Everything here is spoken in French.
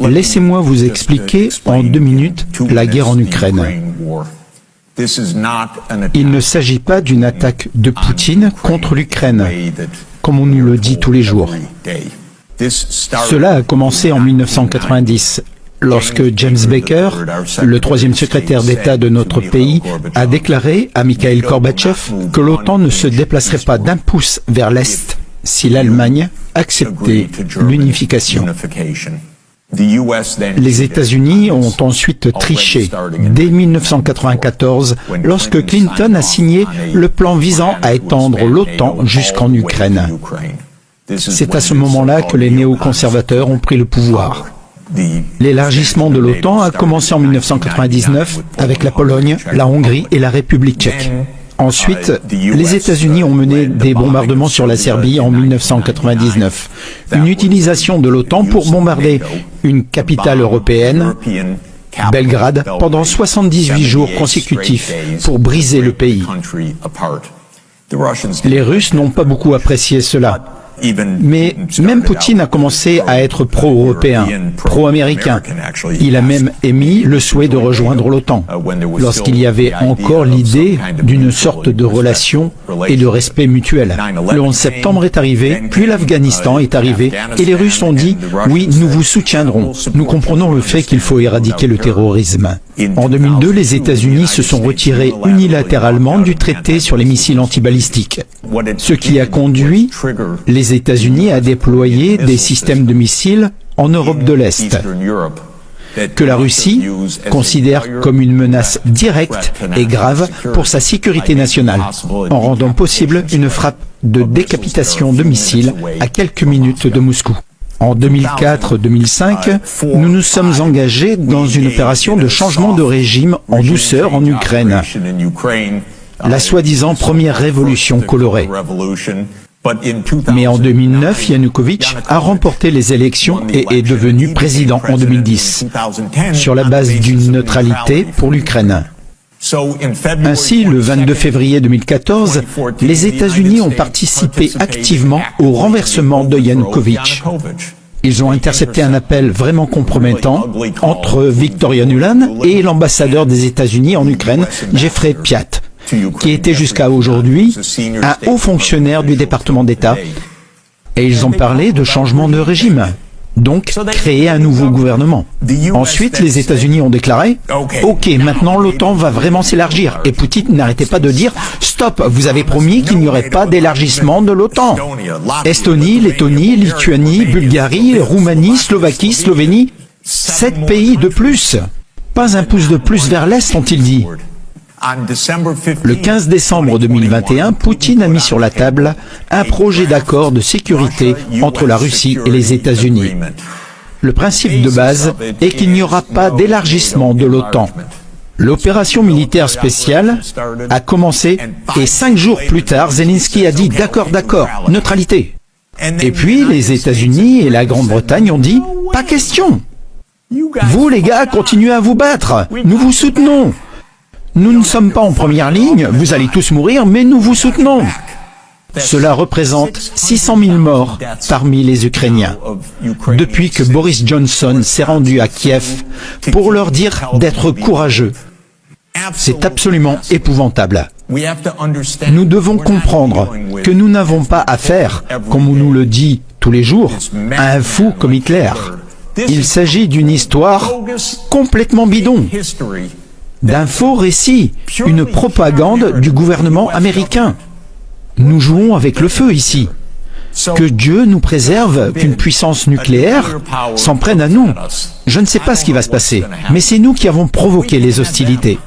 Laissez-moi vous expliquer en 2 minutes la guerre en Ukraine. Il ne s'agit pas d'une attaque de Poutine contre l'Ukraine, comme on nous le dit tous les jours. Cela a commencé en 1990, lorsque James Baker, le 3e secrétaire d'État de notre pays, a déclaré à Mikhail Gorbatchev que l'OTAN ne se déplacerait pas d'1 pouce vers l'Est si l'Allemagne acceptait l'unification. Les États-Unis ont ensuite triché dès 1994 lorsque Clinton a signé le plan visant à étendre l'OTAN jusqu'en Ukraine. C'est à ce moment-là que les néoconservateurs ont pris le pouvoir. L'élargissement de l'OTAN a commencé en 1999 avec la Pologne, la Hongrie et la République tchèque. Ensuite, les États-Unis ont mené des bombardements sur la Serbie en 1999. Une utilisation de l'OTAN pour bombarder une capitale européenne, Belgrade, pendant 78 jours consécutifs pour briser le pays. Les Russes n'ont pas beaucoup apprécié cela. Mais même Poutine a commencé à être pro-européen, pro-américain. Il a même émis le souhait de rejoindre l'OTAN, lorsqu'il y avait encore l'idée d'une sorte de relation et de respect mutuel. Le 11 septembre est arrivé, puis l'Afghanistan est arrivé, et les Russes ont dit « Oui, nous vous soutiendrons. Nous comprenons le fait qu'il faut éradiquer le terrorisme. » En 2002, les États-Unis se sont retirés unilatéralement du traité sur les missiles antibalistiques, ce qui a conduit les États-Unis à déployer des systèmes de missiles en Europe de l'Est, que la Russie considère comme une menace directe et grave pour sa sécurité nationale, en rendant possible une frappe de décapitation de missiles à quelques minutes de Moscou. En 2004-2005, nous nous sommes engagés dans une opération de changement de régime en douceur en Ukraine, la soi-disant première révolution colorée. Mais en 2009, Yanukovych a remporté les élections et est devenu président en 2010, sur la base d'une neutralité pour l'Ukraine. Ainsi, le 22 février 2014, les États-Unis ont participé activement au renversement de Yanukovych. Ils ont intercepté un appel vraiment compromettant entre Victoria Nuland et l'ambassadeur des États-Unis en Ukraine, Jeffrey Piat, qui était jusqu'à aujourd'hui un haut fonctionnaire du département d'État. Et ils ont parlé de changement de régime, donc créer un nouveau gouvernement. Ensuite, les États-Unis ont déclaré « Ok, maintenant l'OTAN va vraiment s'élargir. » Et Poutine n'arrêtait pas de dire « Stop, vous avez promis qu'il n'y aurait pas d'élargissement de l'OTAN. » Estonie, Lettonie, Lituanie, Bulgarie, Roumanie, Slovaquie, Slovénie, 7 pays de plus. Pas un pouce de plus vers l'Est, ont-ils dit. Le 15 décembre 2021, Poutine a mis sur la table un projet d'accord de sécurité entre la Russie et les États-Unis. Le principe de base est qu'il n'y aura pas d'élargissement de l'OTAN. L'opération militaire spéciale a commencé et 5 jours plus tard, Zelensky a dit « D'accord, d'accord, neutralité ». Et puis les États-Unis et la Grande-Bretagne ont dit « Pas question. Vous les gars, continuez à vous battre, nous vous soutenons. Nous ne sommes pas en première ligne, vous allez tous mourir, mais nous vous soutenons. » Cela représente 600 000 morts parmi les Ukrainiens, depuis que Boris Johnson s'est rendu à Kiev pour leur dire d'être courageux. C'est absolument épouvantable. Nous devons comprendre que nous n'avons pas affaire, comme on nous le dit tous les jours, à un fou comme Hitler. Il s'agit d'une histoire complètement bidon, d'un faux récit, une propagande du gouvernement américain. Nous jouons avec le feu ici. Que Dieu nous préserve qu'une puissance nucléaire s'en prenne à nous. Je ne sais pas ce qui va se passer, mais c'est nous qui avons provoqué les hostilités.